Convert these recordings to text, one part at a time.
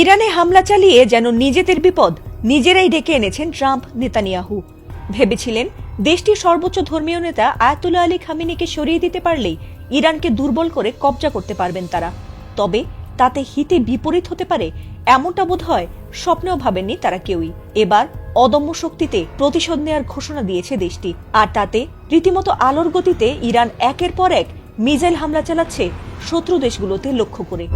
ইরানে হামলা চালিয়ে যেন নিজেদের বিপদ নিজেরাই ডেকে এনেছেন ট্রাম্প নেতানিয়াহু। ভেবেছিলেন দেশটির সর্বোচ্চ ধর্মীয় নেতা আয়াতুল্লাহ আলী খামেনিকে সরিয়ে দিতে পারলেই ইরানকে দুর্বল করে কবজা করতে পারবেন তারা। তবে তাতে হিতে বিপরীত হতে পারে এমনটা বোধ হয় স্বপ্নেও ভাবেননি তারা কেউই। এবার অদম্য শক্তিতে প্রতিশোধ নেওয়ার ঘোষণা দিয়েছে দেশটি, আর তাতে রীতিমতো আলোর গতিতে ইরান একের পর এক মিসাইল হামলা চালাচ্ছে শত্রু দেশগুলোতে লক্ষ্য করে।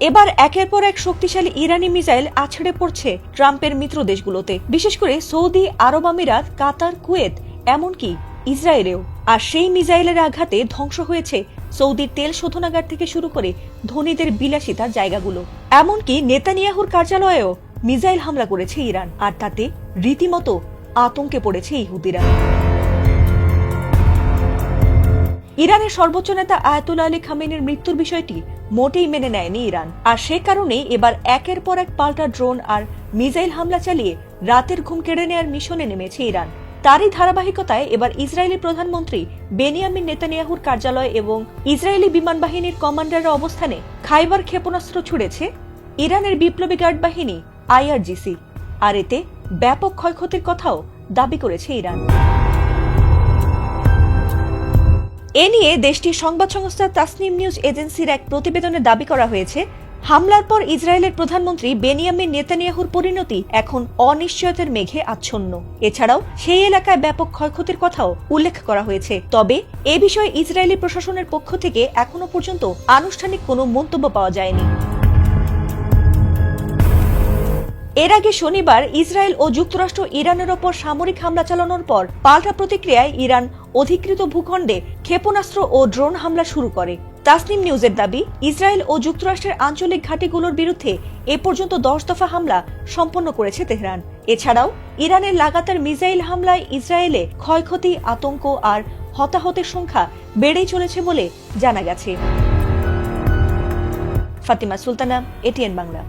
এবার একের পর এক শক্তিশালী ইরানি মিসাইল আছড়ে পড়ছে ট্রাম্পের মিত্র দেশগুলোতে, বিশেষ করে সৌদি আরব আমিরাত, কাতার, কুয়েত, এমনকি ইসরায়েলেও। আর সেই মিসাইলের আঘাতে ধ্বংস হয়েছে সৌদির তেল শোধনাগার থেকে শুরু করে ধনীদের বিলাসিতার জায়গাগুলো। এমনকি নেতানিয়াহুর কার্যালয়েও মিসাইল হামলা করেছে ইরান, আর তাতে রীতিমতো আতঙ্কে পড়েছে ইহুদিরা। ইরানের সর্বোচ্চ নেতা আয়াতুল্লাহ আলী খামেনির মৃত্যুর বিষয়টি মোটেই মেনে নেয়নি ইরান, আর সে কারণেই এবার একের পর এক পাল্টা ড্রোন আর মিসাইল হামলা চালিয়ে রাতের ঘুম কেড়ে নেয়ার মিশনে নেমেছে ইরান। তারই ধারাবাহিকতায় এবার ইসরায়েলি প্রধানমন্ত্রী বেনিয়ামিন নেতানিয়াহুর কার্যালয় এবং ইসরায়েলি বিমান বাহিনীর কমান্ডারের অবস্থানে খাইবার ক্ষেপণাস্ত্র ছুড়েছে ইরানের বিপ্লবী গার্ড বাহিনী IRGC, আর এতে ব্যাপক ক্ষয়ক্ষতির কথাও দাবি করেছে ইরান। এ নিয়ে দেশটির সংবাদ সংস্থা তাসনিম নিউজ এজেন্সির এক প্রতিবেদনে দাবি করা হয়েছে, হামলার পর ইসরায়েলের প্রধানমন্ত্রী বেনিয়ামিন নেতানিয়াহুর পরিণতি এখন অনিশ্চয়তার মেঘে আচ্ছন্ন। এছাড়াও সেই এলাকায় ব্যাপক ক্ষয়ক্ষতির কথাও উল্লেখ করা হয়েছে। তবে এ বিষয়ে ইসরায়েলি প্রশাসনের পক্ষ থেকে এখনো পর্যন্ত আনুষ্ঠানিক কোনো মন্তব্য পাওয়া যায়নি। এর আগে শনিবার ইসরায়েল ও যুক্তরাষ্ট্র ইরানের ওপর সামরিক হামলা চালানোর পর পাল্টা প্রতিক্রিয়ায় ইরান অধিকৃত ভূখণ্ডে ক্ষেপণাস্ত্র ও ড্রোন হামলা শুরু করে। তাসনিম নিউজের দাবি, ইসরায়েল ও যুক্তরাষ্ট্রের আঞ্চলিক ঘাঁটিগুলোর বিরুদ্ধে এ পর্যন্ত 10 দফা হামলা সম্পন্ন করেছে তেহরান। এছাড়াও ইরানের লাগাতার মিসাইল হামলায় ইসরায়েলে ক্ষয়ক্ষতি, আতঙ্ক আর হতাহতের সংখ্যা বেড়েই চলেছে বলে জানা গেছে। ফাতিমা সুলতানা, ATN বাংলা।